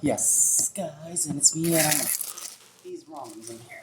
Yes, guys, and it's me, and I'm these wrongs in here.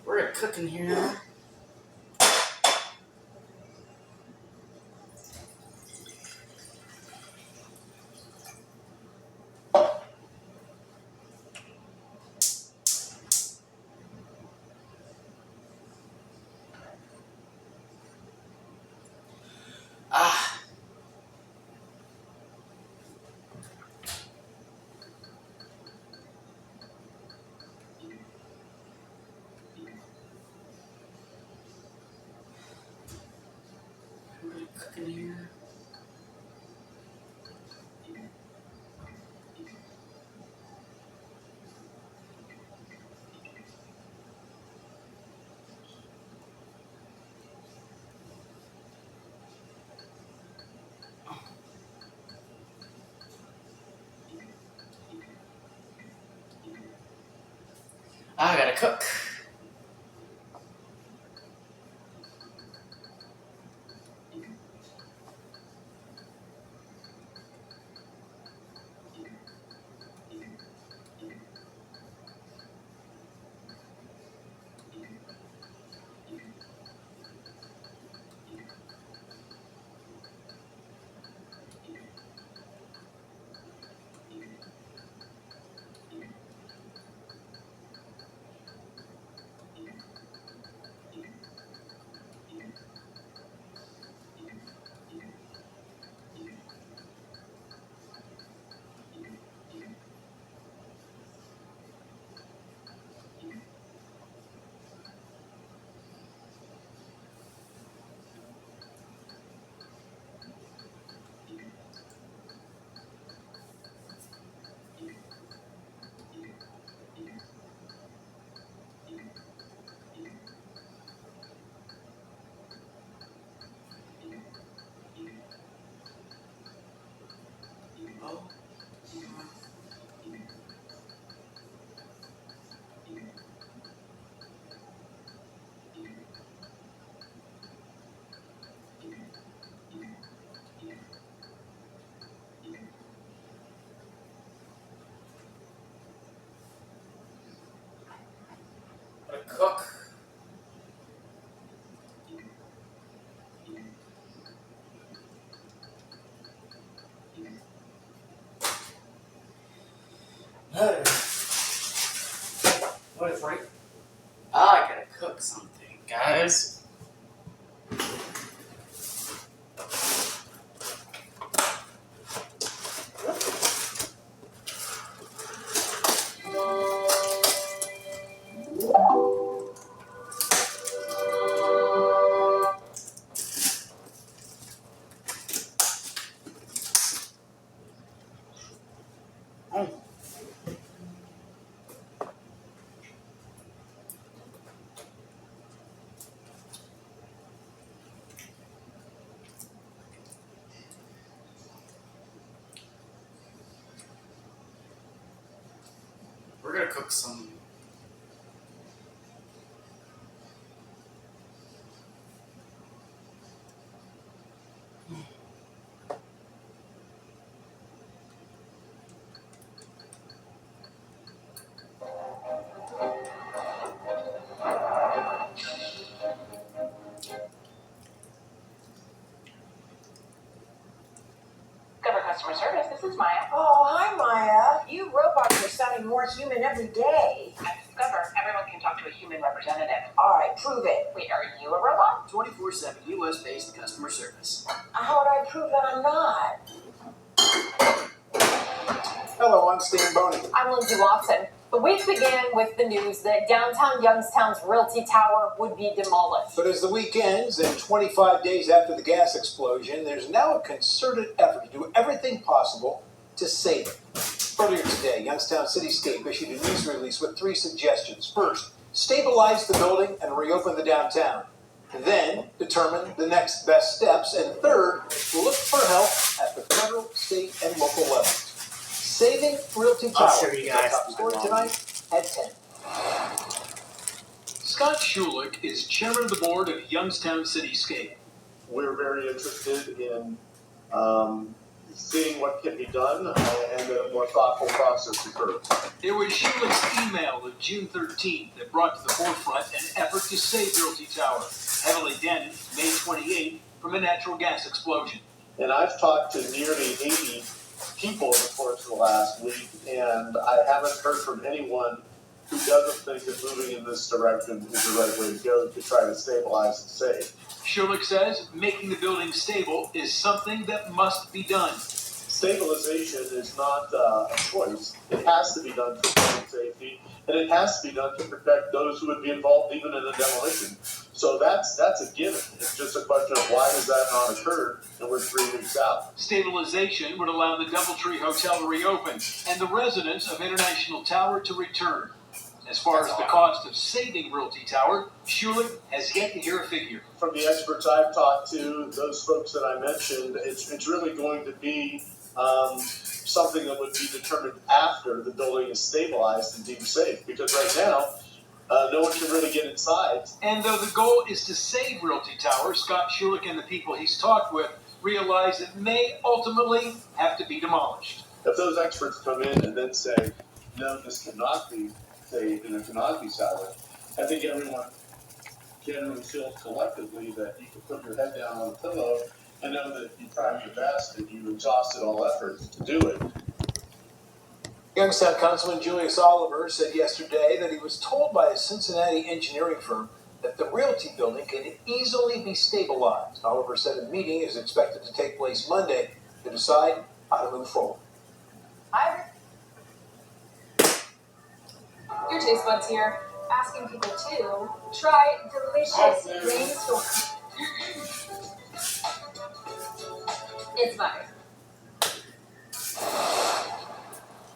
We're gonna cook in here now. Ah. We're gonna cook in here. I gotta cook. Oh. Gotta cook. What is right? I gotta cook something, guys. We're gonna cook some. Discover customer service. This is Maya. Oh, hi, Maya. You robots are sounding more human every day. At Discover, everyone can talk to a human representative. All right, prove it. Wait, are you a robot? 24/7 US-based customer service. How would I prove that I'm not? Hello, I'm Stan Boney. I'm Lindsay Watson. The week began with the news that downtown Youngstown's Realty Tower would be demolished. But as the week ends and 25 days after the gas explosion, there's now a concerted effort to do everything possible to save it. Earlier today, Youngstown Cityscape issued a news release with 3 suggestions. First, stabilize the building and reopen the downtown. Then determine the next best steps. And third, look for help at the federal, state, and local levels. Saving Realty Tower. I'll show you guys. Top story tonight at 10. Scott Schulich is chairman of the board of Youngstown Cityscape. We're very interested in seeing what can be done and a more thoughtful process occurs. It was Schulich's email of June 13th that brought to the forefront an effort to save Realty Tower, heavily dented May 28th from a natural gas explosion. And I've talked to nearly 80 people in the course of the last week, and I haven't heard from anyone who doesn't think that moving in this direction is the right way to go to try to stabilize and save. Schulich says making the building stable is something that must be done. Stabilization is not a choice. It has to be done for public safety, and it has to be done to protect those who would be involved even in a demolition. So that's a given. It's just a question of why has that not occurred, and we're 3 weeks out. Stabilization would allow the Doubletree Hotel to reopen and the residents of International Tower to return. As far as the cost of saving Realty Tower, Schulich has yet to hear a figure. From the experts I've talked to, those folks that I mentioned, it's really going to be something that would be determined after the building is stabilized and deemed safe. Because right now, no one can really get inside. And though the goal is to save Realty Tower, Scott Schulich and the people he's talked with realize it may ultimately have to be demolished. If those experts come in and then say, no, this cannot be saved and it cannot be salvaged, I think everyone generally feels collectively that you can put your head down on a pillow and know that you tried your best and you exhausted all efforts to do it. Youngstown Councilman Julius Oliver said yesterday that he was told by a Cincinnati engineering firm that the Realty building can easily be stabilized. Oliver said a meeting is expected to take place Monday to decide how to move forward. Your taste buds here, asking people to try delicious rainstorm. It's butter.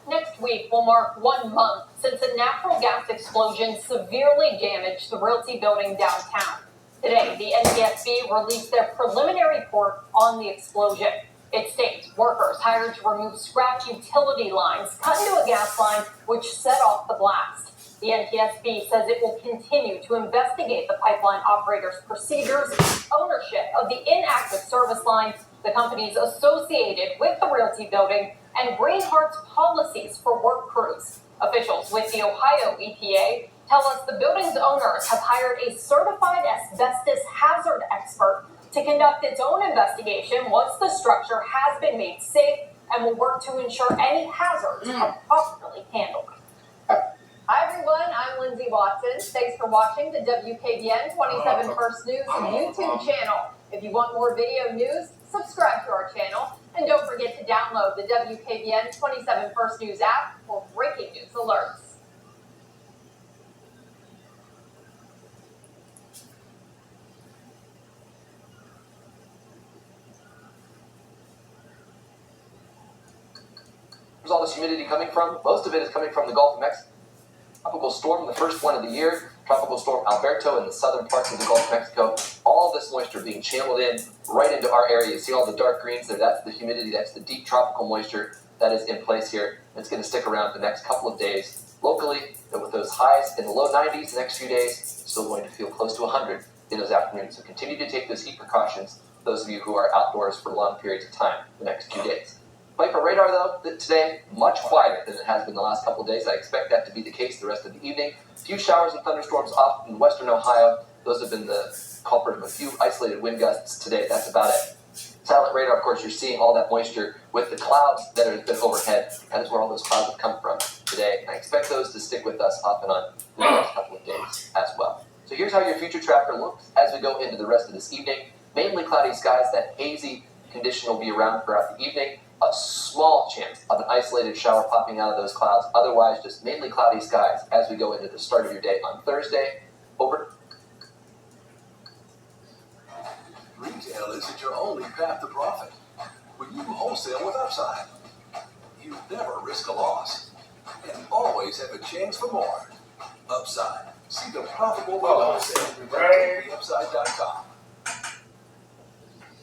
Next week will mark 1 month since a natural gas explosion severely damaged the Realty building downtown. Today, the NTSB released their preliminary report on the explosion. It states workers hired to remove scrapped utility lines cut into a gas line which set off the blast. The NTSB says it will continue to investigate the pipeline operator's procedures, ownership of the inactive service line, the companies associated with the Realty building, and Greenheart's policies for work crews. Officials with the Ohio EPA tell us the building's owners have hired a certified asbestos hazard expert to conduct its own investigation once the structure has been made safe and will work to ensure any hazards are properly handled. Hi everyone, I'm Lindsay Watson. Thanks for watching the WKBN 27 First News YouTube channel. If you want more video news, subscribe to our channel. And don't forget to download the WKBN 27 First News app for breaking news alerts. Where's all this humidity coming from? Most of it is coming from the Gulf of Mexico. Tropical storm, the first one of the year, Tropical Storm Alberto in the southern parts of the Gulf of Mexico. All this moisture being channeled in right into our area. You see all the dark greens there? That's the humidity, that's the deep tropical moisture that is in place here. It's going to stick around the next couple of days. Locally, with those highs in the low 90s the next few days, still going to feel close to 100 in those afternoons. So continue to take those heat precautions, those of you who are outdoors for long periods of time the next few days. Viper radar, though, today, much quieter than it has been the last couple of days. I expect that to be the case the rest of the evening. A few showers and thunderstorms off in western Ohio. Those have been the culprit of a few isolated wind gusts today. That's about it. Satellite radar, of course, you're seeing all that moisture with the clouds that have been overhead. That is where all those clouds have come from today. And I expect those to stick with us off and on the next couple of days as well. So here's how your future tracker looks as we go into the rest of this evening. Mainly cloudy skies. That hazy condition will be around throughout the evening. A small chance of an isolated shower popping out of those clouds. Otherwise, just mainly cloudy skies as we go into the start of your day on Thursday. Over. Retail isn't your only path to profit. When you wholesale with Upside, you never risk a loss and always have a chance for more. Upside, See the profitable way wholesale at theupside.com.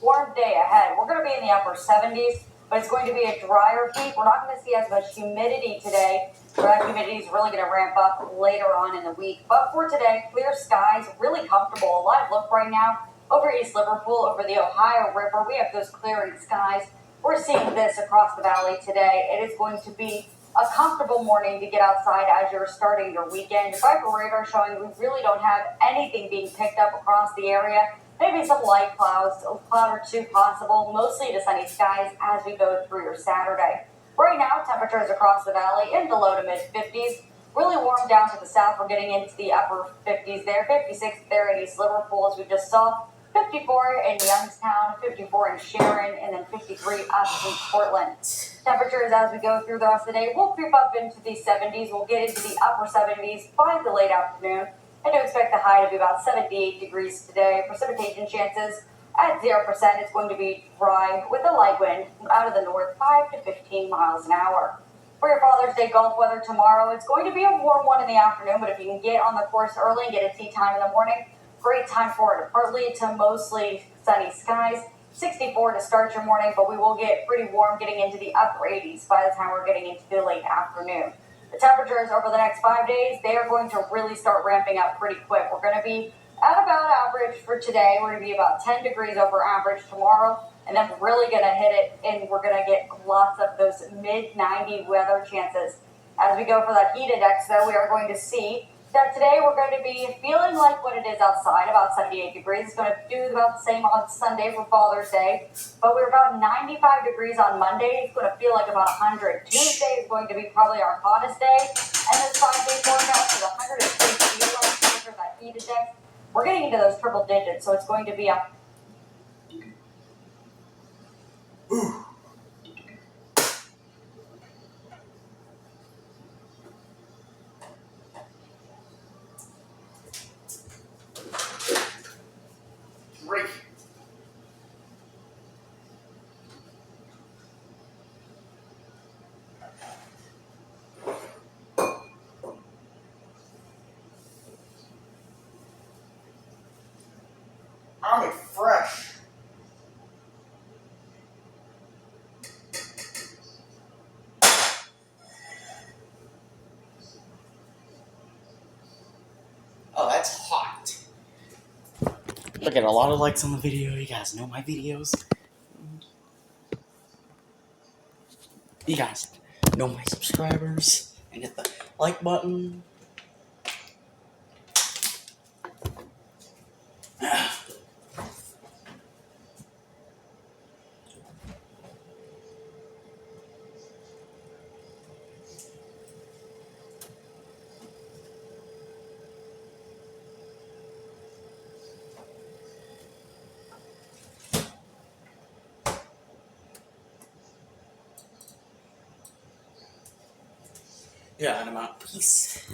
Warm day ahead. We're going to be in the upper 70s, but it's going to be a drier heat. We're not going to see as much humidity today. That humidity is really going to ramp up later on in the week. But for today, clear skies, really comfortable. A live look right now over East Liverpool, over the Ohio River. We have those clearing skies. We're seeing this across the valley today. It is going to be a comfortable morning to get outside as you're starting your weekend. Your Viper radar showing we really don't have anything being picked up across the area. Maybe some light clouds, a cloud or two possible, mostly to sunny skies as we go through your Saturday. Right now, temperatures across the valley in the low to mid 50s. Really warm down to the south. We're getting into the upper 50s there. 56 there in East Liverpool, as we just saw. 54 in Youngstown, 54 in Sharon, and then 53 up in Portland. Temperatures as we go through the rest of the day will creep up into the 70s. We'll get into the upper 70s by the late afternoon. I do expect the high to be about 78 degrees today. Precipitation chances at 0%. It's going to be dry with a light wind out of the north, 5 to 15 miles an hour. For your Father's Day golf weather tomorrow, it's going to be a warm one in the afternoon, but if you can get on the course early and get a tee time in the morning, great time for it. Partly to mostly sunny skies. 64 to start your morning, but we will get pretty warm getting into the upper 80s by the time we're getting into the late afternoon. The temperatures over the next 5 days, they are going to really start ramping up pretty quick. We're going to be at about average for today. We're going to be about 10 degrees over average tomorrow, and then we're really going to hit it, and we're going to get lots of those mid-90 weather chances. As we go for that heat index, though, we are going to see that today we're going to be feeling like what it is outside, about 78 degrees. It's going to do about the same on Sunday for Father's Day, but we're about 95 degrees on Monday. It's going to feel like about 100. Tuesday is going to be probably our hottest day, and this 5-day forecast is 103 feel like for that heat index. We're getting into those triple digits, so it's going to be a Great. I'm fresh. Oh, that's hot. Look at a lot of likes on the video. You guys know my videos. You guys know my subscribers. And hit the like button. Yeah, and I'm out. Peace.